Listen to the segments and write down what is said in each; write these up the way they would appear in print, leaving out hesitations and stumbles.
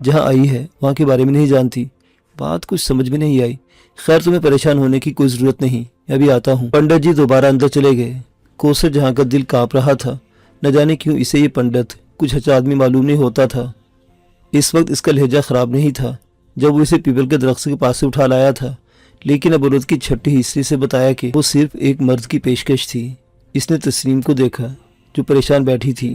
جہاں آئی ہے وہاں کے بارے میں نہیں جانتی۔ بات کچھ سمجھ میں نہیں آئی۔ خیر تمہیں پریشان ہونے کی کوئی ضرورت نہیں، میں ابھی آتا ہوں۔ پنڈت جی دوبارہ اندر چلے گئے۔ کوثر جہاں کا دل کانپ رہا تھا، نہ جانے کیوں اسے یہ پنڈت کچھ اچھا آدمی معلوم نہیں ہوتا تھا۔ اس وقت اس کا لہجہ خراب نہیں تھا جب وہ اسے پیپل کے درخت کے پاس سے اٹھا لایا تھا، لیکن اب عورت کی چھٹی حصے سے بتایا کہ وہ صرف ایک مرد کی پیشکش تھی۔ اس نے تسنیم کو دیکھا جو پریشان بیٹھی تھی۔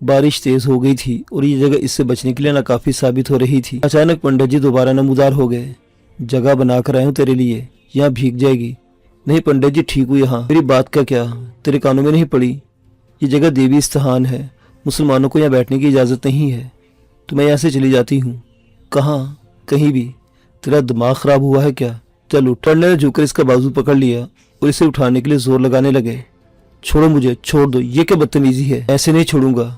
بارش تیز ہو گئی تھی اور یہ جگہ اس سے بچنے کے لیے ناکافی ثابت ہو رہی تھی۔ اچانک پنڈت جی دوبارہ نمودار ہو گئے۔ جگہ بنا کر آئے ہوں تیرے لیے، یہاں بھیگ جائے گی۔ نہیں پنڈت جی ٹھیک ہو یہاں، میری بات کا کیا تیرے کانوں میں نہیں پڑی؟ یہ جگہ دیوی استحان ہے، مسلمانوں کو یہاں بیٹھنے کی اجازت نہیں ہے، تو میں یہاں سے چلی جاتی ہوں۔ کہاں؟ کہیں بھی۔ تیرا دماغ خراب ہوا ہے کیا؟ چل اٹھ۔ پنڈت نے جھک کر اس کا بازو پکڑ لیا اور اسے اٹھانے کے لیے زور لگانے لگے۔ چھوڑو مجھے، چھوڑ دو، یہ کیا بدتمیزی ہے؟ ایسے نہیں چھوڑوں گا۔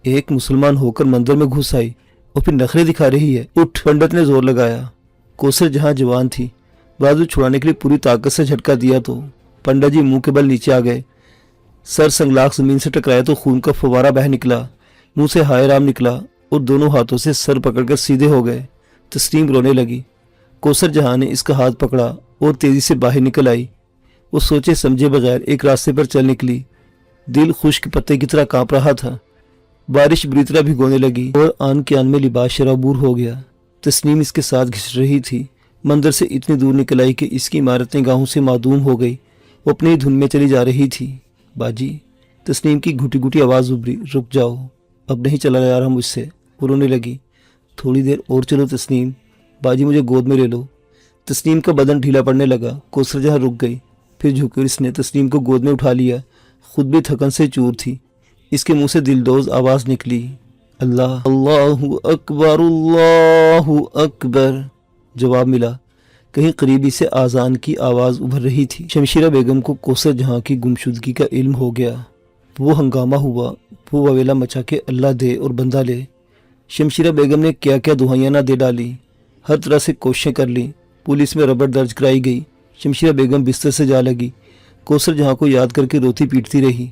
ایک مسلمان ہو کر مندر میں گھس آئی اور پھر نخرے دکھا رہی ہے۔ اٹھ۔ پنڈت نے زور لگایا۔ کوثر جہاں جوان تھی، بازو چھڑانے کے لیے پوری طاقت سے جھٹکا دیا تو پنڈت جی منہ کے بل نیچے آ گئے۔ سر سنگلاخ زمین سے ٹکرایا تو خون کا فوارہ بہہ نکلا، منہ سے ہائے رام نکلا اور دونوں ہاتھوں سے سر پکڑ کر سیدھے ہو گئے۔ تسنیم رونے لگی۔ کوثر جہاں نے اس کا ہاتھ پکڑا اور تیزی سے باہر نکل آئی۔ وہ سوچے سمجھے بغیر ایک راستے پر چل نکلی۔ دل خشک پتے کی طرح کانپ رہا تھا۔ بارش بری طرح بھگونے لگی اور آن کے آن میں لباس شرابور ہو گیا۔ تسنیم اس کے ساتھ گھس رہی تھی۔ مندر سے اتنی دور نکل آئی کہ اس کی عمارت نگاہوں سے معدوم ہو گئی۔ وہ اپنی دھن میں چلی جا رہی تھی۔ باجی، تسنیم کی گھٹی گھٹی آواز ابھری، رک جاؤ، اب نہیں چلا جا رہا مجھ سے۔ وہ رونے لگی۔ تھوڑی دیر اور چلو تسنیم، باجی مجھے گود میں لے لو۔ تسنیم کا بدن ڈھیلا پڑنے لگا۔ کوثر جہاں رک گئی، پھر جھک کر اس نے تسنیم کو گود میں اٹھا لیا۔ خود بھی تھکن سے چور تھی۔ اس کے منہ سے دلدوز آواز نکلی، اللہ اللہ اکبر اللہ اکبر۔ جواب ملا۔ کہیں قریبی سے آذان کی آواز ابھر رہی تھی۔ شمشیرہ بیگم کو کوثر جہاں کی گمشدگی کا علم ہو گیا۔ وہ ہنگامہ ہوا، وہ وویلا مچا کے اللہ دے اور بندہ لے۔ شمشیرہ بیگم نے کیا کیا دہائیاں نہ دے ڈالی، ہر طرح سے کوششیں کر لی۔ پولیس میں رپٹ درج کرائی گئی۔ شمشیرہ بیگم بستر سے جا لگی۔ کوثر جہاں کو یاد کر کے روتی پیٹتی رہی۔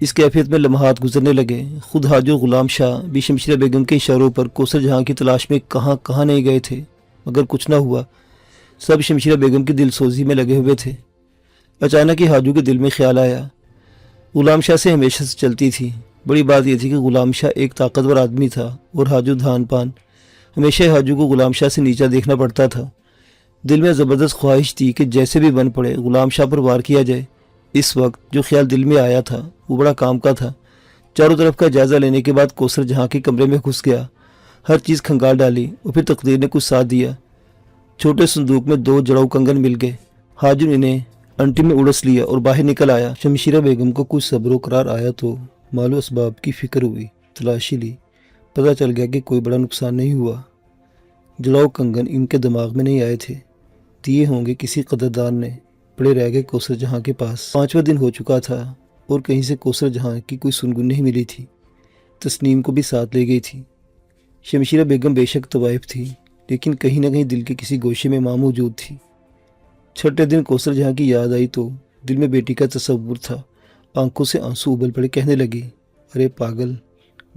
اس کیفیت میں لمحات گزرنے لگے۔ خود حاجو غلام شاہ بھی شمشیرہ بیگم کے اشاروں پر کوثر جہاں کی تلاش میں کہاں کہاں نہیں گئے تھے، مگر کچھ نہ ہوا۔ سب شمشیرہ بیگم کی دل سوزی میں لگے ہوئے تھے۔ اچانک ہی حاجو کے دل میں خیال آیا۔ غلام شاہ سے ہمیشہ سے چلتی تھی۔ بڑی بات یہ تھی کہ غلام شاہ ایک طاقتور آدمی تھا اور حاجو دھان پان۔ ہمیشہ حاجو کو غلام شاہ سے نیچا دیکھنا پڑتا تھا۔ دل میں زبردست خواہش تھی کہ جیسے بھی بن پڑے غلام شاہ پر وار کیا جائے۔ اس وقت جو خیال دل میں آیا تھا وہ بڑا کام کا تھا۔ چاروں طرف کا جائزہ لینے کے بعد کوثر جہاں کے کمرے میں گھس گیا، ہر چیز کھنگال ڈالی اور پھر تقدیر نے کچھ ساتھ دیا۔ چھوٹے صندوق میں 2 جڑاؤ کنگن مل گئے۔ حاجو نے انہیں انٹی میں اڑس لیا اور باہر نکل آیا۔ شمشیرہ بیگم کو کچھ صبر و قرار آیا تو مال و اسباب کی فکر ہوئی، تلاشی لی۔ پتہ چل گیا کہ کوئی بڑا نقصان نہیں ہوا۔ جڑاؤ کنگن ان کے دماغ میں نہیں آئے تھے، دیے ہوں گے کسی قدردان نے، پڑے رہ گئے کوثر جہاں کے پاس۔ 5واں دن ہو چکا تھا اور کہیں سے کوثر جہاں کی کوئی سنگن نہیں ملی تھی۔ تسنیم کو بھی ساتھ لے گئی تھی۔ شمشیرہ بیگم بے شک طوائف تھی، لیکن کہیں نہ کہیں دل کے کسی گوشے میں ماں موجود تھی۔ 6 دن کوثر جہاں کی یاد آئی تو دل میں بیٹی کا تصور تھا۔ آنکھوں سے آنسو ابل پڑے، کہنے لگی، ارے پاگل،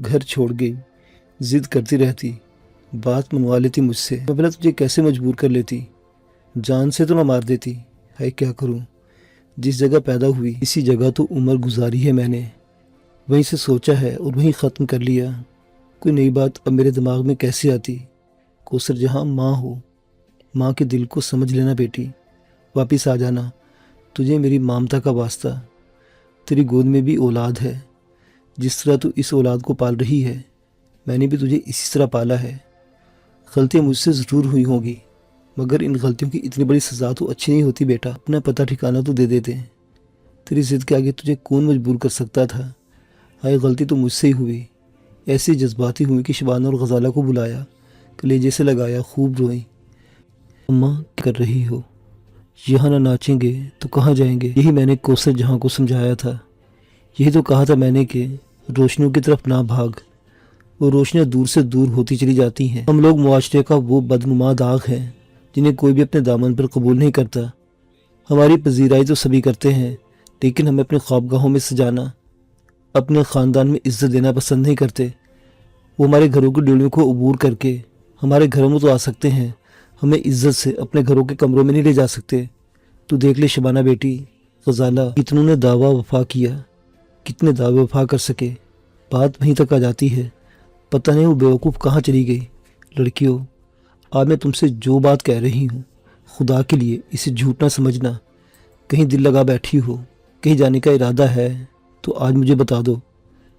گھر چھوڑ گئی، ضد کرتی رہتی، بات منوا لیتی مجھ سے، میں بھلا تجھے کیسے مجبور کر لیتی، جان سے تو نہ مار دیتی۔ ہے کیا کروں، جس جگہ پیدا ہوئی اسی جگہ تو عمر گزاری ہے میں نے، وہیں سے سوچا ہے اور وہیں ختم کر لیا۔ کوئی نئی بات اب میرے دماغ میں کیسے آتی؟ کوثر جہاں ماں ہو، ماں کے دل کو سمجھ لینا بیٹی، واپس آ جانا، تجھے میری مامتا کا واسطہ۔ تیری گود میں بھی اولاد ہے، جس طرح تو اس اولاد کو پال رہی ہے، میں نے بھی تجھے اسی طرح پالا ہے۔ غلطیاں مجھ سے ضرور ہوئی ہوں گی، مگر ان غلطیوں کی اتنی بڑی سزا تو اچھی نہیں ہوتی بیٹا، اپنا پتہ ٹھکانہ تو دے دیتے۔ تیری ضد کے آگے تجھے کون مجبور کر سکتا تھا؟ ہائے غلطی تو مجھ سے ہی ہوئی، ایسی جذباتی ہوئی کہ شبانہ اور غزالہ کو بلایا، کلیجے سے لگایا، خوب روئیں۔ اماں کیا کر رہی ہو؟ یہاں نہ ناچیں گے تو کہاں جائیں گے؟ یہی میں نے کوثر جہاں کو سمجھایا تھا، یہی تو کہا تھا میں نے کہ روشنیوں کی طرف نہ بھاگ، وہ روشنیاں دور سے دور ہوتی چلی جاتی ہیں۔ ہم لوگ معاشرے کا وہ بدنما داغ ہیں جنہیں کوئی بھی اپنے دامن پر قبول نہیں کرتا۔ ہماری پذیرائی تو سبھی کرتے ہیں، لیکن ہمیں اپنے خوابگاہوں میں سجانا، اپنے خاندان میں عزت دینا پسند نہیں کرتے۔ وہ ہمارے گھروں کی ڈیڑھیوں کو عبور کر کے ہمارے گھروں میں تو آ سکتے ہیں، ہمیں عزت سے اپنے گھروں کے کمروں میں نہیں لے جا سکتے۔ تو دیکھ لے شبانہ بیٹی، غزالہ، کتنوں نے دعویٰ وفا کیا، کتنے دعوے وفا کر سکے، بات وہیں تک آ جاتی ہے۔ پتہ نہیں وہ بیوقوف کہاں چلی گئی۔ لڑکیوں، آج میں تم سے جو بات کہہ رہی ہوں، خدا کے لیے اسے جھوٹ نہ سمجھنا۔ کہیں دل لگا بیٹھی ہو، کہیں جانے کا ارادہ ہے تو آج مجھے بتا دو،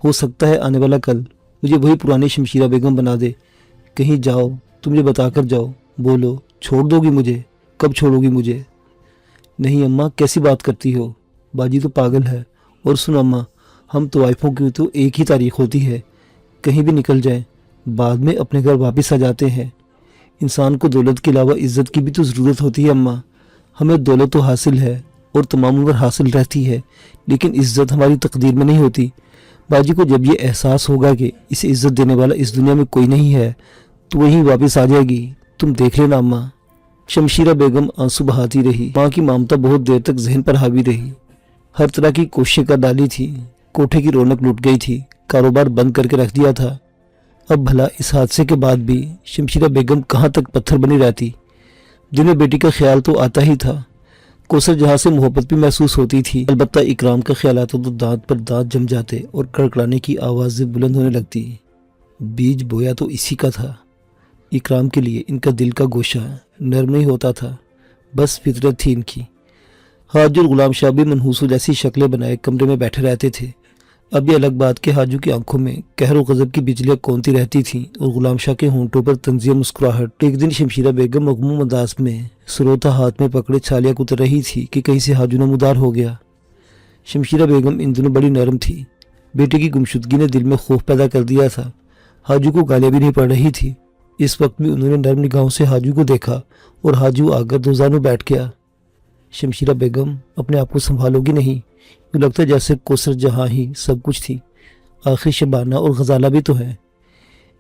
ہو سکتا ہے آنے والا کل مجھے وہی پرانی شمشیرہ بیگم بنا دے۔ کہیں جاؤ تو مجھے بتا کر جاؤ، بولو چھوڑ دو گی مجھے، کب چھوڑو گی مجھے؟ نہیں اماں، کیسی بات کرتی ہو، باجی تو پاگل ہے۔ اور سن اماں، ہم طوائفوں کی تو ایک ہی تاریخ ہوتی ہے، کہیں بھی نکل جائیں بعد میں اپنے گھر واپس آ جاتے ہیں۔ انسان کو دولت کے علاوہ عزت کی بھی تو ضرورت ہوتی ہے اماں۔ ہمیں دولت تو حاصل ہے اور تمام عمر حاصل رہتی ہے، لیکن عزت ہماری تقدیر میں نہیں ہوتی۔ باجی کو جب یہ احساس ہوگا کہ اسے عزت دینے والا اس دنیا میں کوئی نہیں ہے تو وہی واپس آ جائے گی، تم دیکھ لینا اماں۔ شمشیرہ بیگم آنسو بہاتی رہی۔ ماں کی ممتا بہت دیر تک ذہن پر حاوی رہی۔ ہر طرح کی کوششیں کر ڈالی تھی، کوٹھے کی رونق لٹ گئی تھی، کاروبار بند کر کے رکھ دیا تھا۔ اب بھلا اس حادثے کے بعد بھی شمشیرہ بیگم کہاں تک پتھر بنی رہتی؟ دل میں بیٹی کا خیال تو آتا ہی تھا، کوثر جہاں سے محبت بھی محسوس ہوتی تھی، البتہ اکرام کا خیال آتا تو دانت پر دانت جم جاتے اور کڑکڑانے کی آوازیں بلند ہونے لگتی۔ بیج بویا تو اسی کا تھا۔ اکرام کے لیے ان کا دل کا گوشہ نرم نہیں ہوتا تھا، بس فطرت تھی ان کی۔ حاجی اور غلام شاہ بھی منحوسوں جیسی شکلیں بنائے کمرے میں بیٹھے رہتے تھے۔ اب یہ الگ بات کہ حاجی کی آنکھوں میں قہر و غضب کی بجلیاں کونتی رہتی تھیں اور غلام شاہ کے ہونٹوں پر طنزیہ مسکراہٹ۔ ایک دن شمشیرہ بیگم مغموم انداز میں سروتا ہاتھ میں پکڑے چھالیاں کتر رہی تھی کہ کہیں سے حاجی نمودار ہو گیا۔ شمشیرہ بیگم ان دنوں بڑی نرم تھی، بیٹے کی گمشدگی نے دل میں خوف پیدا کر دیا تھا۔ حاجی کو گالیاں بھی نہیں پڑ رہی تھی۔ اس وقت بھی انہوں نے نرم نگاہوں سے حاجی کو دیکھا اور حاجی آ کر دوزانوں بیٹھ گیا۔ شمشیرہ بیگم، اپنے آپ کو سنبھالو گی نہیں؟ یوں لگتا ہے جیسے کوثر جہاں ہی سب کچھ تھی، آخر شبانہ اور غزالہ بھی تو ہیں۔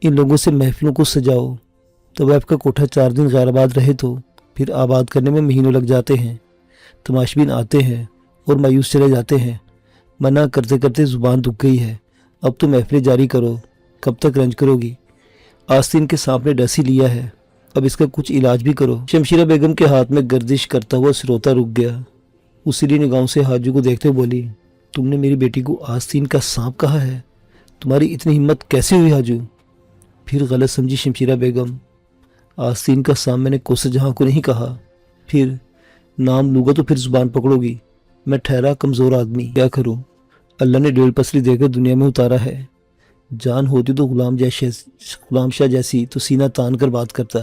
ان لوگوں سے محفلوں کو سجاؤ۔ طوائف کا کوٹھا 4 دن غیر آباد رہے تو پھر آباد کرنے میں مہینوں لگ جاتے ہیں۔ تماشبین آتے ہیں اور مایوس چلے جاتے ہیں۔ منع کرتے کرتے زبان دکھ گئی ہے، اب تو محفلیں جاری کرو، کب تک رنج کرو گی؟ آستین کے سانپ نے ڈس ہی لیا ہے، اب اس کا کچھ علاج بھی کرو۔ شمشیرہ بیگم کے ہاتھ میں گردش کرتا ہوا سروتا رک گیا۔ اسی نگاہوں سے حاجی کو دیکھتے بولی، تم نے میری بیٹی کو آستین کا سانپ کہا ہے؟ تمہاری اتنی ہمت کیسے ہوئی حاجی؟ پھر غلط سمجھی شمشیرہ بیگم، آستین کا سانپ میں نے کوثر جہاں کو نہیں کہا۔ پھر نام لوں گا تو پھر زبان پکڑو گی۔ میں ٹھہرا کمزور آدمی، کیا کروں؟ اللہ نے ڈیڑھ پسلی دے کر دنیا میں اتارا ہے۔ جان ہوتی تو غلام شاہ جیسی تو سینہ تان کر بات کرتا،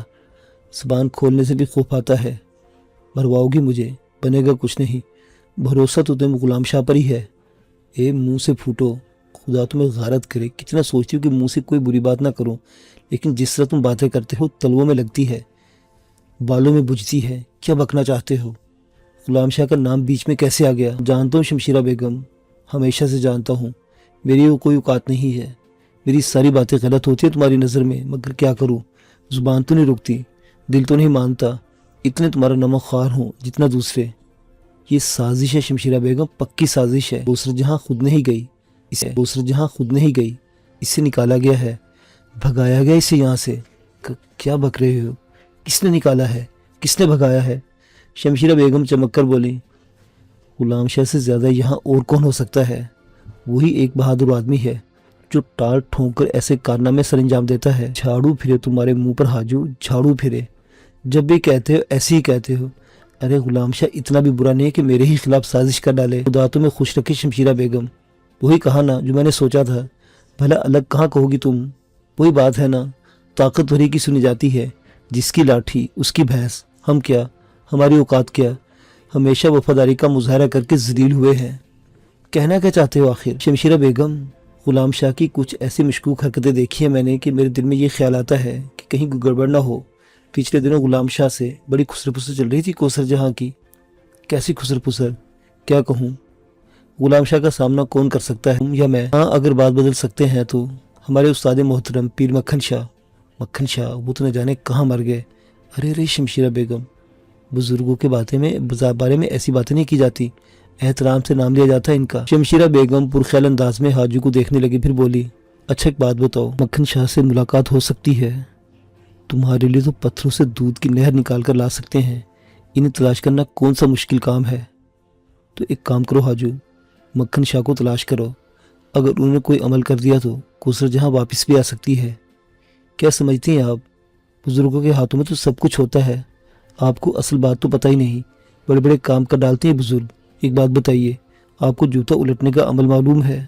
زبان کھولنے سے بھی خوف آتا ہے۔ مرواؤ گی مجھے، بنے گا کچھ نہیں، بھروسہ تو تم غلام شاہ پر ہی ہے۔ اے منہ سے پھوٹو، خدا تمہیں غارت کرے، کتنا سوچتی ہوں کہ منہ سے کوئی بری بات نہ کروں، لیکن جس طرح تم باتیں کرتے ہو تلووں میں لگتی ہے، بالوں میں بجھتی ہے۔ کیا بکنا چاہتے ہو؟ غلام شاہ کا نام بیچ میں کیسے آ گیا؟ جانتا ہوں شمشیرہ بیگم، ہمیشہ سے جانتا ہوں، میری وہ کوئی اوقات نہیں ہے، میری ساری باتیں غلط ہوتی ہیں تمہاری نظر میں، مگر کیا کروں، زبان تو نہیں رکتی، دل تو نہیں مانتا، اتنے تمہارا نمک خوار ہوں جتنا دوسرے۔ یہ سازش ہے شمشیرہ بیگم، پکی سازش ہے۔ دوسرا جہاں خود نہیں گئی، اسے نکالا گیا ہے، بھگایا گیا اسے یہاں سے۔ کیا بک رہے ہو؟ کس نے نکالا ہے؟ کس نے بھگایا ہے؟ شمشیرہ بیگم چمک کر بولی، غلام شاہ سے زیادہ یہاں اور کون ہو سکتا ہے؟ وہی ایک بہادر آدمی ہے جو ٹال ٹھونک کر ایسے کارنامے سر انجام دیتا ہے۔ جھاڑو پھرے تمہارے منہ پر حاجو، جھاڑو پھرے، جب بھی کہتے ہو ایسے ہی کہتے ہو۔ ارے غلام شاہ اتنا بھی برا نہیں ہے کہ میرے ہی خلاف سازش کر ڈالے۔ خدا تمہیں خوش رکھے شمشیرہ بیگم، وہی کہا نا جو میں نے سوچا تھا، بھلا الگ کہاں کہو گی تم؟ وہی بات ہے نا، طاقتوری کی سنی جاتی ہے، جس کی لاٹھی اس کی بھینس، ہم کیا، ہماری اوقات کیا، ہمیشہ وفاداری کا مظاہرہ کر کے ذلیل ہوئے ہیں۔ کہنا کیا چاہتے ہو آخر؟ شمشیرہ بیگم، غلام شاہ کی کچھ ایسی مشکوک حرکتیں دیکھی ہیں میں نے کہ میرے دل میں یہ خیال آتا ہے کہ کہیں کوئی گڑبڑ نہ ہو۔ پچھلے دنوں غلام شاہ سے بڑی خسر پسر چل رہی تھی کوثر جہاں کی۔ کیسی خسر پسر؟ کیا کہوں؟ غلام شاہ کا سامنا کون کر سکتا ہے، تم یا میں؟ ہاں، اگر بات بدل سکتے ہیں تو ہمارے استاد محترم پیر مکھن شاہ، وہ تو نہ جانے کہاں مر گئے۔ ارے شمشیرہ بیگم، بزرگوں کے بارے میں ایسی باتیں نہیں کی جاتی، احترام سے نام لیا جاتا ہے ان کا۔ شمشیرہ بیگم پرخیال انداز میں حاجی کو دیکھنے لگی، پھر بولی، اچھا ایک بات بتاؤ، مکھن شاہ سے ملاقات ہو سکتی ہے؟ تمہارے لیے تو پتھروں سے دودھ کی نہر نکال کر لا سکتے ہیں، انہیں تلاش کرنا کون سا مشکل کام ہے؟ تو ایک کام کرو حاجو، مکھن شاہ کو تلاش کرو، اگر انہوں نے کوئی عمل کر دیا تو کوثر جہاں واپس بھی آ سکتی ہے۔ کیا سمجھتی ہیں آپ؟ بزرگوں کے ہاتھوں میں تو سب کچھ ہوتا ہے، آپ کو اصل بات تو پتہ ہی نہیں، بڑے بڑے کام کر ڈالتے ہیں بزرگ۔ ایک بات بتائیے، آپ کو جوتا الٹنے کا عمل معلوم ہے؟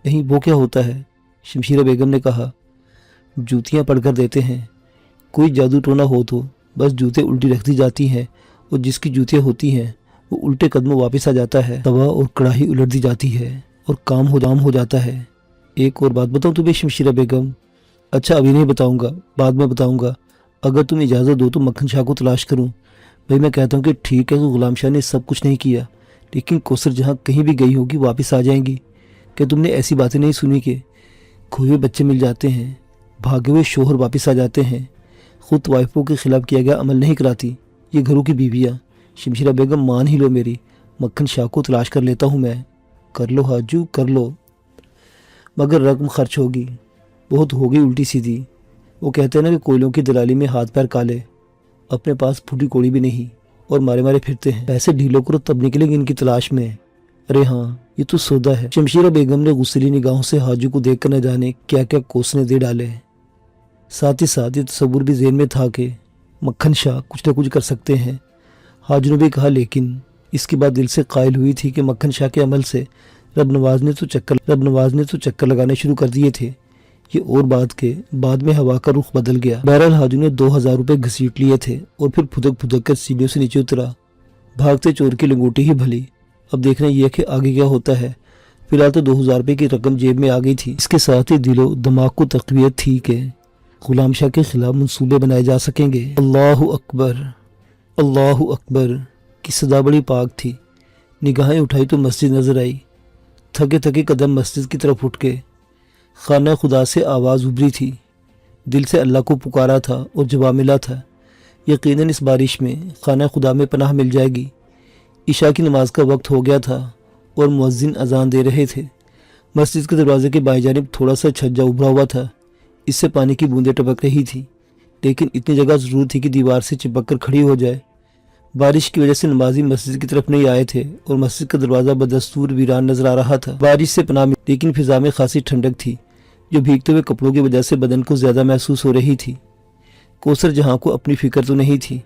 نہیں، وہ کیا ہوتا ہے؟ شمشیرہ بیگم نے کہا، جوتیاں پڑھ کر دیتے ہیں، کوئی جادو ٹونا ہو تو بس جوتے الٹی رکھ دی جاتی ہیں اور جس کی جوتیاں ہوتی ہیں وہ الٹے قدموں واپس آ جاتا ہے، توا اور کڑاہی الٹ دی جاتی ہے اور کام ہو جاتا ہے۔ ایک اور بات بتاؤں تمہیں شمشیرہ بیگم؟ اچھا ابھی نہیں بتاؤں گا، بعد میں بتاؤں گا، اگر تم اجازت دو تو مکھن شاہ کو تلاش کروں۔ بھائی میں کہتا ہوں کہ ٹھیک ہے، تو غلام شاہ نے سب کچھ نہیں کیا، لیکن کوثر جہاں کہیں بھی گئی ہوگی واپس آ جائیں گی۔ کیا تم نے ایسی باتیں نہیں سنی کہ کھوئے ہوئے بچے مل جاتے ہیں، بھاگے ہوئے شوہر واپس آ جاتے ہیں، خود وائفوں کے خلاف کیا گیا عمل نہیں کراتی یہ گھروں کی بیویاں؟ شمشیرہ بیگم مان ہی لو میری، مکھن شاہ کو تلاش کر لیتا ہوں میں۔ کر لو حاجو کر لو، مگر رقم خرچ ہوگی، بہت ہوگی الٹی سیدھی۔ وہ کہتے ہیں نا کہ کوئلوں کی دلالی میں ہاتھ پیر کالے، اپنے پاس پھوٹی کوڑی بھی نہیں اور مارے پھرتے ہیں، پیسے ڈھیلوں کرو تب نکلیں گے ان کی تلاش میں۔ ارے ہاں یہ تو سودا ہے۔ شمشیرہ بیگم نے غصیلی نگاہوں سے حاجو کو دیکھ کر نہ جانے کیا کیا کوسنے دے ڈالے، ساتھ ہی ساتھ یہ تصور بھی ذہن میں تھا کہ مکھن شاہ کچھ نہ کچھ کر سکتے ہیں۔ حاجو نے بھی کہا، لیکن اس کے بعد دل سے قائل ہوئی تھی کہ مکھن شاہ کے عمل سے رب نواز نے تو چکر لگانے شروع کر دیے تھے، یہ اور بات کے بعد میں ہوا کا رخ بدل گیا۔ بہرحال حاجو نے 2000 روپے گھسیٹ لیے تھے اور پھر پھدک کر سیڑھیوں سے نیچے اترا، بھاگتے چور کی لنگوٹی ہی بھلی، اب دیکھنا یہ کہ آگے کیا ہوتا ہے۔ فی الحال تو 2000 روپے کی رقم جیب میں آ گئی تھی، اس کے ساتھ ہی دل و دماغ کو تقویت تھی کہ غلام شاہ کے خلاف منصوبے بنائے جا سکیں گے۔ اللہ اکبر، اللہ اکبر کی صدا بڑی پاک تھی۔ نگاہیں اٹھائی تو مسجد نظر آئی، تھکے قدم مسجد کی طرف اٹھ کے خانہ خدا سے آواز ابھری تھی، دل سے اللہ کو پکارا تھا اور جواب ملا تھا، یقیناً اس بارش میں خانہ خدا میں پناہ مل جائے گی۔ عشاء کی نماز کا وقت ہو گیا تھا اور مؤذن اذان دے رہے تھے۔ مسجد کے دروازے کے بائیں جانب تھوڑا سا چھجا ابھرا ہوا تھا، اس سے پانی کی بوندیں ٹپک رہی تھی، لیکن اتنی جگہ ضرور تھی کہ دیوار سے چپک کر کھڑی ہو جائے۔ بارش کی وجہ سے نمازی مسجد کی طرف نہیں آئے تھے اور مسجد کا دروازہ بدستور ویران نظر آ رہا تھا۔ بارش سے پناہ ملی، لیکن فضا میں خاصی ٹھنڈک تھی جو بھیگتے ہوئے کپڑوں کی وجہ سے بدن کو زیادہ محسوس ہو رہی تھی۔ کوثر جہاں کو اپنی فکر تو نہیں تھی،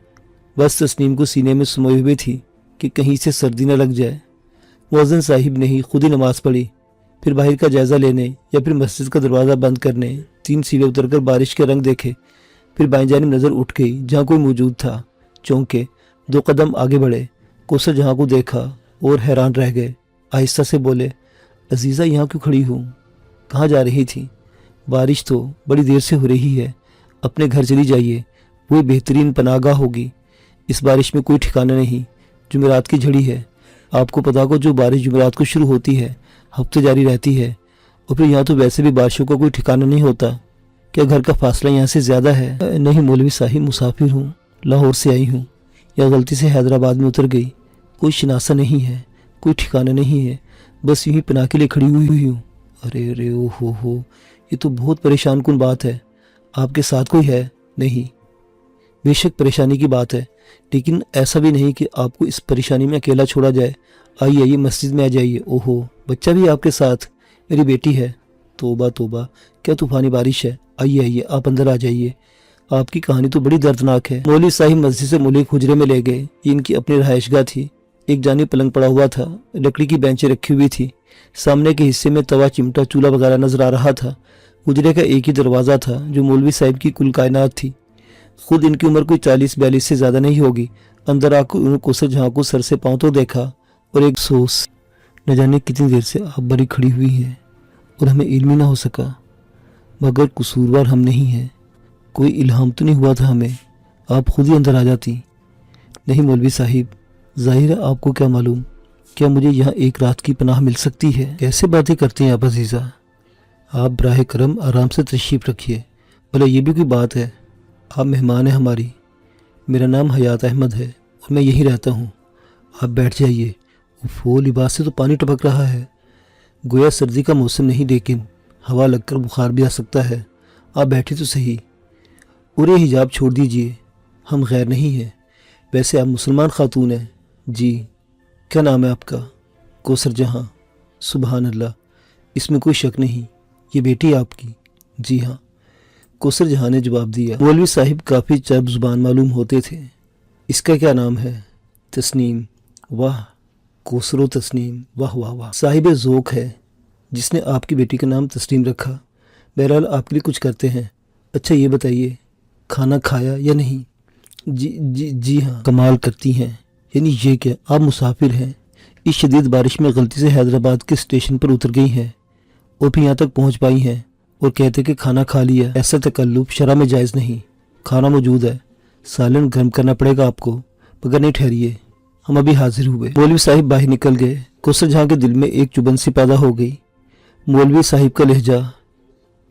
بس تسنیم کو سینے میں سموئے ہوئے تھی کہ کہیں سے سردی نہ لگ جائے۔ مؤذن صاحب نے ہی خود ہی نماز پڑھی، پھر باہر کا جائزہ لینے یا پھر مسجد کا دروازہ بند کرنے 3 سیڑھیاں اتر کر بارش کے رنگ دیکھے، پھر بائیں جانب نظر اٹھ گئی جہاں کوئی موجود تھا، چونکہ 2 قدم آگے بڑھے، کوثر جہاں کو دیکھا اور حیران رہ گئے، آہستہ سے بولے، عزیزہ یہاں کیوں کھڑی ہوں؟ کہاں جا رہی تھی؟ بارش تو بڑی دیر سے ہو رہی ہے، اپنے گھر چلی جائیے، وہ بہترین پناہ گاہ ہوگی، اس بارش میں کوئی ٹھکانہ نہیں، جمعرات کی جھڑی ہے، آپ کو پتا کو جو بارش جمعرات کو شروع ہوتی ہے ہفتے جاری رہتی ہے، اور پھر یہاں تو ویسے بھی بارشوں کا کوئی ٹھکانہ نہیں ہوتا۔ کیا گھر کا فاصلہ یہاں سے زیادہ ہے؟ نہیں مولوی صاحب، مسافر ہوں، لاہور سے آئی ہوں، یا غلطی سے حیدرآباد میں اتر گئی، کوئی شناسہ نہیں ہے، کوئی ٹھکانہ نہیں ہے، بس یوں ہی پناہ کے لیے کھڑی ہوئی ہوں۔ ارے ہو، یہ تو بہت پریشان کن بات ہے، آپ کے ساتھ کوئی ہے؟ نہیں، بے شک پریشانی کی بات ہے، لیکن ایسا بھی نہیں کہ آپ کو اس پریشانی میں اکیلا چھوڑا جائے، آئیے مسجد میں آ جائیے۔ اوہو، بچہ بھی آپ کے ساتھ؟ میری بیٹی ہے۔ توبہ، کیا طوفانی بارش ہے، آئیے آپ اندر آ جائیے، آپ کی کہانی تو بڑی دردناک ہے۔ مولوی صاحب مسجد سے ملک حجرے میں لے گئے، یہ ان کی اپنی رہائش گاہ تھی، ایک جانب پلنگ پڑا ہوا تھا، لکڑی کی بینچیں رکھی ہوئی تھی، سامنے کے حصے میں توا چمٹا چولہا وغیرہ نظر آ رہا تھا۔ حجرے کا ایک ہی دروازہ تھا جو مولوی صاحب کی کل کائنات تھی، خود ان کی عمر کوئی 40-42 سے زیادہ نہیں ہوگی۔ اندر آ کر انہوں کوثر جہاں کو سر سے پاؤں تو دیکھا اور ایک افسوس، نہ جانے کتنی دیر سے آپ بری کھڑی ہوئی ہیں اور ہمیں علم ہی نہ ہو سکا، مگر قصوروار ہم نہیں ہیں، کوئی الہام تو نہیں ہوا تھا ہمیں، آپ خود ہی اندر آ جاتی۔ نہیں مولوی صاحب، ظاہر ہے آپ کو کیا معلوم، کیا مجھے یہاں ایک رات کی پناہ مل سکتی ہے؟ کیسے باتیں کرتی ہیں آپ عزیزہ، آپ براہ کرم آرام سے تشریف رکھیے، بھلا یہ بھی کوئی بات ہے، آپ مہمان ہیں ہماری، میرا نام حیات احمد ہے اور میں یہی رہتا ہوں، آپ بیٹھ جائیے۔ وہ لباس سے تو پانی ٹپک رہا ہے، گویا سردی کا موسم نہیں لیکن ہوا لگ کر بخار بھی آ سکتا ہے. آپ بیٹھے تو صحیح. اور یہ حجاب چھوڑ دیجئے، ہم غیر نہیں ہیں. ویسے آپ مسلمان خاتون ہیں؟ جی. کیا نام ہے آپ کا؟ کوثر جہاں. سبحان اللہ، اس میں کوئی شک نہیں. یہ بیٹی آپ کی؟ جی ہاں. کوثر جہاں نے جواب دیا. مولوی صاحب کافی چرب زبان معلوم ہوتے تھے. اس کا کیا نام ہے؟ تسنیم. واہ، کوثر و تسنیم، واہ واہ واہ. صاحب ذوق ہے جس نے آپ کی بیٹی کا نام تسنیم رکھا. بہرحال آپ کے لیے کچھ کرتے ہیں. اچھا یہ بتائیے، کھانا کھایا یا نہیں؟ جی ہاں. کمال کرتی ہیں. یعنی یہ کہ آپ مسافر ہیں، اس شدید بارش میں غلطی سے حیدرآباد کے اسٹیشن پر اتر گئی ہیں اور پھر یہاں تک پہنچ پائی ہیں اور کہتے کہ کھانا کھا لیا. ایسا تکلف شرع میں جائز نہیں. کھانا موجود ہے، سالن گرم کرنا پڑے گا آپ کو، مگر نہیں ٹھہریے، ہم ابھی حاضر ہوئے. مولوی صاحب باہر نکل گئے. کوثر جہاں کے دل میں ایک چبھن سی پیدا ہو گئی. مولوی صاحب کا لہجہ،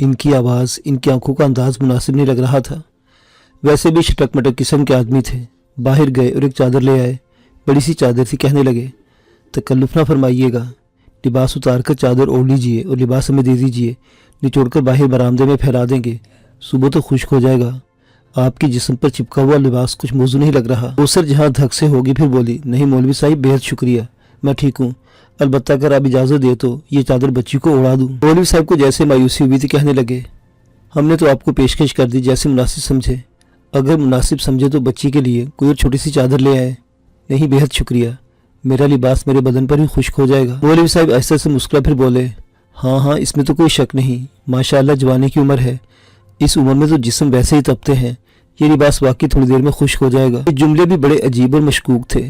ان کی آواز، ان کی آنکھوں کا انداز مناسب نہیں لگ رہا تھا. ویسے بھی شٹک مٹک قسم کے آدمی تھے. باہر گئے اور ایک چادر لے آئے. بڑی سی چادر تھی. کہنے لگے، تکلف نہ فرمائیے گا، لباس اتار کر چادر اوڑھ لیجئے اور لباس ہمیں دے دیجئے. نچوڑ کر باہر برآمدے میں پھیلا دیں گے، صبح تو خشک ہو جائے گا. آپ کی جسم پر چپکا ہوا لباس کچھ موزوں نہیں لگ رہا. کوثر جہاں دھک سے ہوگی، پھر بولی، نہیں مولوی صاحب، بہت شکریہ، میں ٹھیک ہوں. البتہ اگر آپ اجازت دے تو یہ چادر بچی کو اڑا دوں. مولوی صاحب کو جیسے مایوسی ہوئی تھی. کہنے لگے، ہم نے تو آپ کو پیشکش کر دی جیسے مناسب سمجھے. اگر مناسب سمجھے تو بچی کے لیے کوئی اور چھوٹی سی چادر لے آئے. نہیں، بہت شکریہ، میرا لباس میرے بدن پر ہی خشک ہو جائے گا. مولوی صاحب ایسے سے مسکرا پھر بولے، ہاں اس میں تو کوئی شک نہیں. ماشاءاللہ جوانی کی عمر ہے، اس عمر میں تو جسم ویسے ہی تپتے ہیں. یہ لباس واقعی تھوڑی دیر میں خشک ہو جائے گا. یہ جملے بھی بڑے عجیب اور مشکوک تھے.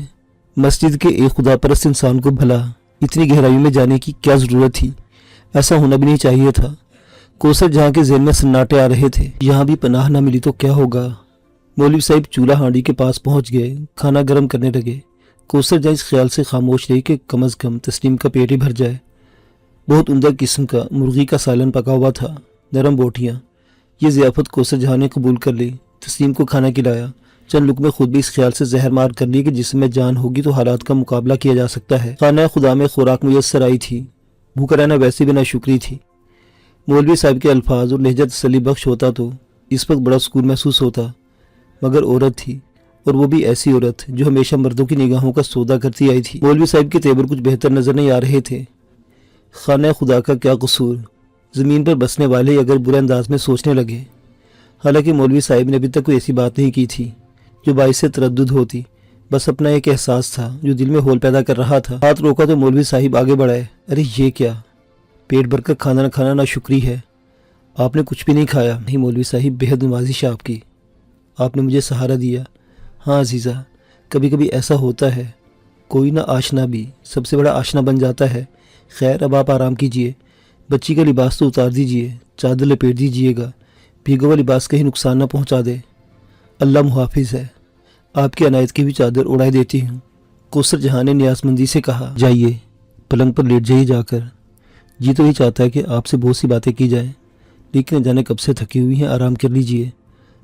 مسجد کے ایک خدا پرست انسان کو بھلا اتنی گہرائی میں جانے کی کیا ضرورت تھی؟ ایسا ہونا بھی نہیں چاہیے تھا. کوثر جہاں کے ذہن میں سناٹے آ رہے تھے. یہاں بھی پناہ نہ ملی تو کیا ہوگا؟ مولوی صاحب چولہا ہانڈی کے پاس پہنچ گئے. کھانا گرم کرنے لگے. کوثر جہاں اس خیال سے خاموش رہی کہ کم از کم تسنیم کا پیٹ ہی بھر جائے. بہت عمدہ قسم کا مرغی کا سالن پکا ہوا تھا، نرم بوٹیاں. یہ ضیافت کوثر جہاں نے قبول کر لی. تسنیم کو کھانا کھلایا. چند لقمے خود بھی اس خیال سے زہر مار کر لی کہ جسم میں جان ہوگی تو حالات کا مقابلہ کیا جا سکتا ہے. خانہ خدا میں خوراک میسر آئی تھی. بھوکا رہنا ویسے بھی ناشکری تھی. مولوی صاحب کے الفاظ اور لہجہ تسلی بخش ہوتا تو اس وقت بڑا سکون محسوس ہوتا. مگر عورت تھی، اور وہ بھی ایسی عورت جو ہمیشہ مردوں کی نگاہوں کا سودا کرتی آئی تھی. مولوی صاحب کے تیور کچھ بہتر نظر نہیں آ رہے تھے. خانہ خدا کا کیا قصور؟ زمین پر بسنے والے اگر برے انداز میں سوچنے لگے. حالانکہ مولوی صاحب نے ابھی تک کوئی ایسی بات نہیں کی تھی جو باعث تردد ہوتی. بس اپنا ایک احساس تھا جو دل میں ہول پیدا کر رہا تھا. ہاتھ روکا تو مولوی صاحب آگے بڑھائے. ارے یہ کیا؟ پیٹ بھر کر کھانا نہ کھانا ناشکری ہے. آپ نے کچھ بھی نہیں کھایا؟ نہیں مولوی صاحب، بہت نوازش ہے آپ کی، آپ نے مجھے سہارا دیا. ہاں عزیزہ، کبھی کبھی ایسا ہوتا ہے، کوئی نہ آشنا بھی سب سے بڑا آشنا بن جاتا ہے. خیر اب آپ آرام کیجئے. بچی کا لباس تو اتار دیجئے، چادر لپیٹ دیجئے گا، بھیگا ہوا لباس کہیں نقصان نہ پہنچا دے. اللہ محافظ ہے، آپ کی عنایت کی بھی چادر اڑائے دیتی ہوں. کوثر جہاں نے نیاز مندی سے کہا، جائیے پلنگ پر لیٹ جائیے جا کر. جی تو یہ چاہتا ہے کہ آپ سے بہت سی باتیں کی جائیں، لیکن جانے کب سے تھکی ہوئی ہیں، آرام کر لیجئے،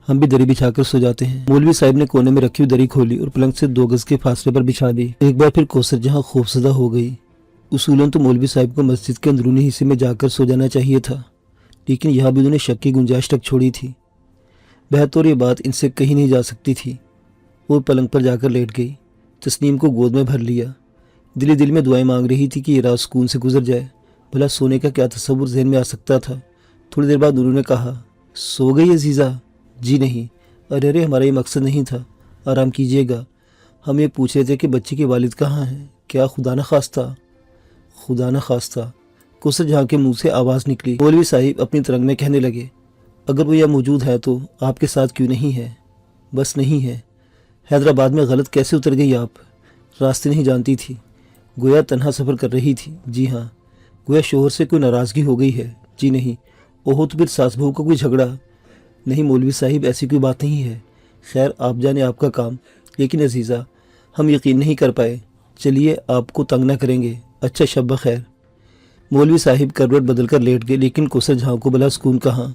ہم بھی دری بچھا کر سو جاتے ہیں. مولوی صاحب نے کونے میں رکھی ہوئی دری کھولی اور پلنگ سے 2 گز کے فاصلے پر بچھا دی. ایک بار پھر کوثر جہاں خوفزدہ ہو گئی. اصولاً تو مولوی صاحب کو مسجد کے اندرونی حصے میں جا کر سو جانا چاہیے تھا، لیکن یہاں بھی انہوں نے شک کی گنجائش تک چھوڑی تھی. بہتر یہ بات ان سے کہیں نہیں جا سکتی تھی. وہ پلنگ پر جا کر لیٹ گئی. تسنیم کو گود میں بھر لیا. دل دل میں دعائیں مانگ رہی تھی کہ یہ رات سکون سے گزر جائے. بھلا سونے کا کیا تصور ذہن میں آ سکتا تھا. تھوڑی دیر بعد انہوں نے کہا، سو گئی عزیزہ؟ جی نہیں. ارے ہمارا یہ مقصد نہیں تھا، آرام کیجیے گا. ہم یہ پوچھ رہے تھے کہ بچی کے والد کہاں ہیں؟ کیا خدا نہ خواستہ؟ خدا نہ خواستہ کوثر جہاں کے منہ سے آواز نکلی. مولوی صاحب اپنی ترنگ میں کہنے لگے، اگر وہ یہاں موجود ہے تو آپ کے ساتھ کیوں نہیں ہے؟ بس نہیں ہے. حیدرآباد میں غلط کیسے اتر گئی آپ؟ راستے نہیں جانتی تھی، گویا تنہا سفر کر رہی تھی. جی ہاں. گویا شوہر سے کوئی ناراضگی ہو گئی ہے؟ جی نہیں. اوہ تو پھر ساس بہو کا کوئی جھگڑا؟ نہیں مولوی صاحب، ایسی کوئی بات نہیں ہے. خیر آپ جانے آپ کا کام. لیکن عزیزہ ہم یقین نہیں کر پائے. چلیے آپ کو تنگ نہ کریں گے. اچھا شب بخیر. مولوی صاحب کروٹ بدل کر لیٹ گئے. لیکن کوثر جہاں کو بلا سکون کہاں.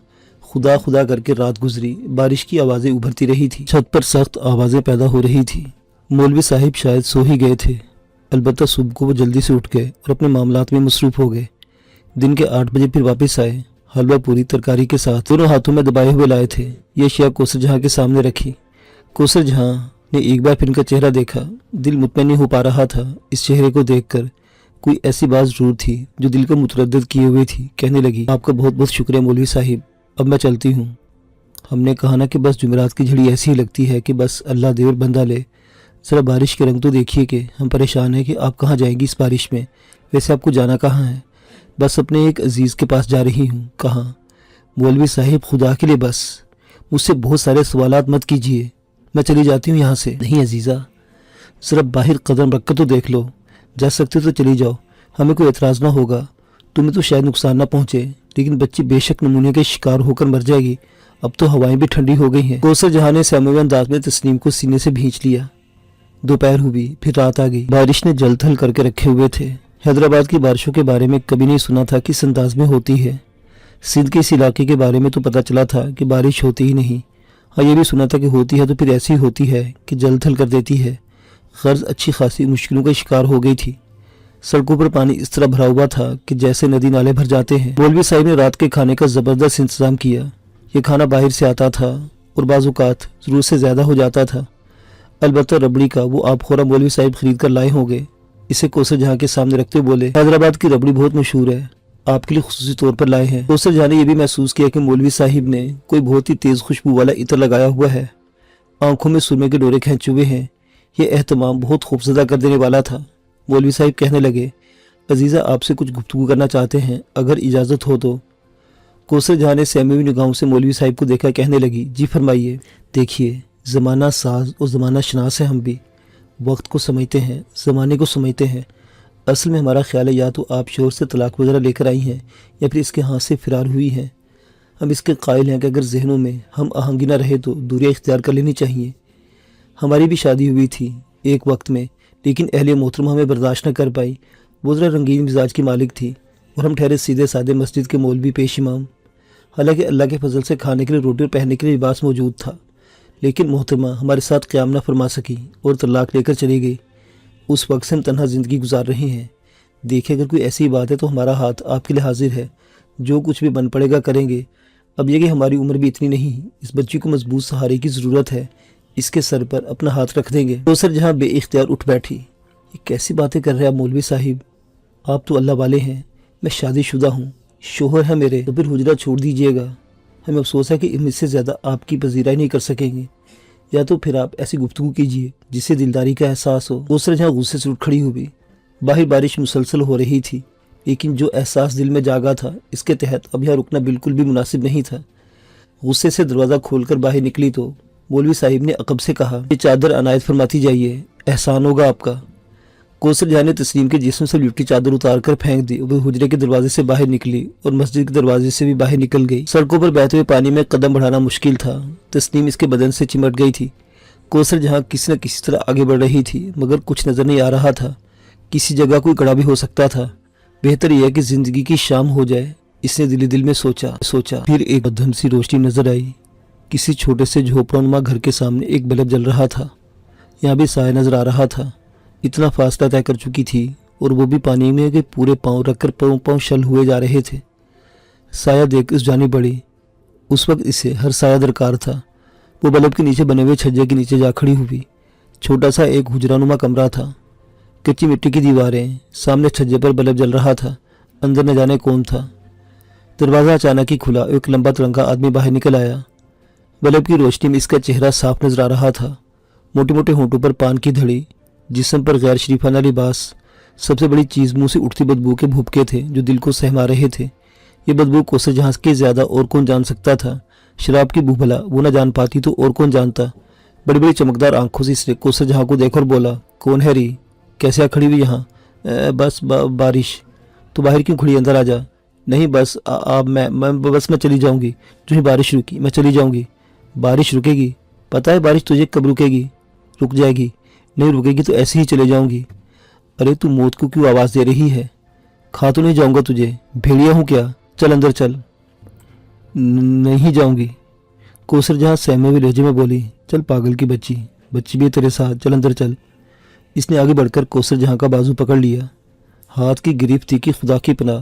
خدا خدا کر کے رات گزری. بارش کی آوازیں ابھرتی رہی تھی. چھت پر سخت آوازیں پیدا ہو رہی تھی. مولوی صاحب شاید سو ہی گئے تھے. البتہ صبح کو وہ جلدی سے اٹھ گئے اور اپنے معاملات میں مصروف ہو گئے. دن کے 8 بجے پھر واپس آئے حلوہ پوری ترکاری کے ساتھ دونوں ہاتھوں میں دبائے ہوئے لائے تھے۔ یہ اشیاء کوثر جہاں کے سامنے رکھی۔ کوثر جہاں نے ایک بار پھر ان کا چہرہ دیکھا۔ دل مطمئن نہیں ہو پا رہا تھا۔ اس چہرے کو دیکھ کر کوئی ایسی بات ضرور تھی جو دل کو متردد کیے ہوئے تھی۔ کہنے لگی، آپ کا بہت بہت شکریہ مولوی صاحب، اب میں چلتی ہوں۔ ہم نے کہا نا کہ بس جمعرات کی جھڑی ایسی ہی لگتی ہے کہ بس اللہ دے اور بندہ لے۔ ذرا بارش کے رنگ تو دیکھیے کہ ہم پریشان ہیں کہ آپ کہاں جائیں گی اس بارش میں۔ ویسے آپ کو جانا کہاں ہے؟ بس اپنے ایک عزیز کے پاس جا رہی ہوں۔ کہاں؟ مولوی صاحب خدا کے لیے بس مجھ سے بہت سارے سوالات مت کیجیے، میں چلی جاتی ہوں یہاں سے۔ نہیں عزیزہ، ذرا باہر قدم رکھ کر تو دیکھ لو، جا سکتے تو چلی جاؤ، ہمیں کوئی اعتراض نہ ہوگا، تمہیں تو شاید نقصان نہ پہنچے، لیکن بچی بے شک نمونے کے شکار ہو کر مر جائے گی، اب تو ہوائیں بھی ٹھنڈی ہو گئی ہیں۔ کوثر جہاں نے ساموی انداز میں تسنیم کو سینے سے بھینچ لیا۔ دوپہر ہوئی، پھر رات آ گئی۔ بارش نے جل تھل کر کے رکھے ہوئے تھے۔ حیدرآباد کی بارشوں کے بارے میں کبھی نہیں سنا تھا کہ اس انداز میں ہوتی ہے۔ سندھ کے اس علاقے کے بارے میں تو پتہ چلا تھا کہ بارش ہوتی ہی نہیں، ہاں یہ بھی سنا تھا کہ ہوتی ہے تو پھر ایسی ہوتی ہے کہ جل تھل کر دیتی ہے۔ غرض اچھی خاصی مشکلوں کا شکار ہو گئی تھی۔ سڑکوں پر پانی اس طرح بھرا ہوا تھا کہ جیسے ندی نالے بھر جاتے ہیں۔ مولوی صاحب نے رات کے کھانے کا زبردست انتظام کیا۔ یہ کھانا باہر سے آتا تھا اور بعض اوقات ضرورت سے زیادہ ہو جاتا تھا۔ البتہ ربڑی کا وہ آپ خورا مولوی صاحب خرید کر لائے ہوں گے۔ اسے کوثر جہاں کے سامنے رکھتے بولے، حیدرآباد کی ربڑی بہت مشہور ہے، آپ کے لیے خصوصی طور پر لائے ہیں۔ کوثر جہاں نے یہ بھی محسوس کیا کہ مولوی صاحب نے کوئی بہت ہی تیز خوشبو والا عطر لگایا ہوا ہے، آنکھوں میں سرمے کے ڈورے کھینچے ہوئے ہیں۔ یہ اہتمام بہت خوفزدہ کر دینے والا تھا۔ مولوی صاحب کہنے لگے، عزیزہ آپ سے کچھ گفتگو کرنا چاہتے ہیں، اگر اجازت ہو تو۔ کوثر جہاں نے سہمی ہوئی نگاہوں سے مولوی صاحب کو دیکھا، کہنے لگی، جی فرمائیے۔ دیکھیے، زمانہ ساز اور زمانہ شناس ہے، ہم بھی وقت کو سمجھتے ہیں، زمانے کو سمجھتے ہیں۔ اصل میں ہمارا خیال ہے یا تو آپ شوہر سے طلاق وغیرہ لے کر آئی ہیں یا پھر اس کے ہاتھ سے فرار ہوئی ہیں۔ ہم اس کے قائل ہیں کہ اگر ذہنوں میں ہم آہنگی نہ رہے تو دوریاں اختیار کر لینی چاہیے۔ ہماری بھی شادی ہوئی تھی ایک وقت میں، لیکن اہل محترمہ ہمیں برداشت نہ کر پائی۔ وہ ذرا رنگین مزاج کی مالک تھی اور ہم ٹھہرے سیدھے سادے مسجد کے مولوی پیش امام۔ حالانکہ اللہ کے فضل سے کھانے کے لیے روٹی اور پہننے کے لیے لباس موجود تھا، لیکن محترمہ ہمارے ساتھ قیام نہ فرما سکی اور طلاق لے کر چلی گئی۔ اس وقت سے ہم تنہا زندگی گزار رہے ہیں۔ دیکھیں اگر کوئی ایسی بات ہے تو ہمارا ہاتھ آپ کے لیے حاضر ہے، جو کچھ بھی بن پڑے گا کریں گے۔ اب یہ کہ ہماری عمر بھی اتنی نہیں، اس بچی کو مضبوط سہارے کی ضرورت ہے، اس کے سر پر اپنا ہاتھ رکھ دیں گے۔ کوثر جہاں بے اختیار اٹھ بیٹھی۔ یہ کیسی باتیں کر رہے ہیں آپ مولوی صاحب، آپ تو اللہ والے ہیں، میں شادی شدہ ہوں، شوہر ہے میرے، تو پھر حجرہ چھوڑ دیجئے گا۔ ہمیں افسوس ہے کہ ہم اس سے زیادہ آپ کی پذیرائی نہیں کر سکیں گے، یا تو پھر آپ ایسی گفتگو کیجئے جس سے دلداری کا احساس ہو۔ کوثر جہاں غصے سے اٹھ کھڑی ہوئی۔ باہر بارش مسلسل ہو رہی تھی، لیکن جو احساس دل میں جاگا تھا اس کے تحت اب یہاں رکنا بالکل بھی مناسب نہیں تھا۔ غصے سے دروازہ کھول کر باہر نکلی تو مولوی صاحب نے عقب سے کہا، یہ چادر عنایت فرماتی جائیے، احسان ہوگا آپ کا۔ کوثر جہاں نے تسنیم کے جسم سے لپٹی چادر اتار کر پھینک دی، وہ حجرے کے دروازے سے باہر نکلی اور مسجد کے دروازے سے بھی باہر نکل گئی۔ سڑکوں پر بہتے ہوئے پانی میں قدم بڑھانا مشکل تھا، تسنیم اس کے بدن سے چمٹ گئی تھی۔ کوثر جہاں کسی نہ کسی طرح آگے بڑھ رہی تھی، مگر کچھ نظر نہیں آ رہا تھا، کسی جگہ کوئی گڑھا بھی ہو سکتا تھا۔ بہتر یہ ہے کہ زندگی کی شام ہو جائے، اس نے دل میں سوچا۔ پھر ایک مدھم سی روشنی نظر آئی۔ کسی چھوٹے سے جھوپڑا نما گھر کے سامنے ایک بلب جل رہا تھا، یہاں بھی سایہ نظر آ رہا تھا۔ اتنا فاصلہ طے کر چکی تھی اور وہ بھی پانی میں کہ پورے پاؤں رکھ کر پاؤں شل ہوئے جا رہے تھے۔ سایہ دیکھ اس جانب بڑھی، اس وقت اسے ہر سایہ درکار تھا۔ وہ بلب کے نیچے بنے ہوئے چھجے کے نیچے جا کھڑی ہوئی۔ چھوٹا سا ایک حجرہ نما کمرہ تھا، کچی مٹی کی دیواریں، سامنے چھجے پر بلب جل رہا تھا، اندر نہ جانے کون تھا۔ دروازہ اچانک ہی کھلا، ایک لمبا ترنگا آدمی باہر نکل آیا۔ بلب کی روشنی میں اس کا چہرہ صاف نظر آ رہا تھا، موٹے موٹے ہونٹوں پر پان کی دھڑی، جسم پر غیر شریفانہ لباس، سب سے بڑی چیز منہ سے اٹھتی بدبو کے بھوپکے تھے جو دل کو سہما رہے تھے۔ یہ بدبو کوثر جہاں کے زیادہ اور کون جان سکتا تھا؟ شراب کی بو بھلا وہ نہ جان پاتی تو اور کون جانتا؟ بڑی بڑی چمکدار آنکھوں سے اس نے کوثر جہاں کو دیکھ اور بولا، کون ہے ری؟ کیسے آ کھڑی ہوئی یہاں؟ بس بارش۔ تو باہر کیوں کھڑی، اندر آ جا۔ نہیں بس میں چلی جاؤں گی، جو ہی بارش رکی میں چلی جاؤں گی۔ بارش رکے گی؟ پتہ ہے بارش تجھے کب رکے گی؟ رک جائے گی۔ نہیں رکے گی تو ایسے ہی چلے جاؤں گی۔ ارے تو موت کو کیوں آواز دے رہی ہے؟ کھا تو نہیں جاؤں گا تجھے، بھیڑیا ہوں کیا؟ چل اندر چل۔ نہیں جاؤں گی، کوثر جہاں سہمے ہوئے لہجے میں بولی۔ چل پاگل کی بچی بھی تیرے ساتھ، چل اندر چل۔ اس نے آگے بڑھ کر کوثر جہاں کا بازو پکڑ لیا، ہاتھ کی گرفت تھی کہ خدا کی پناہ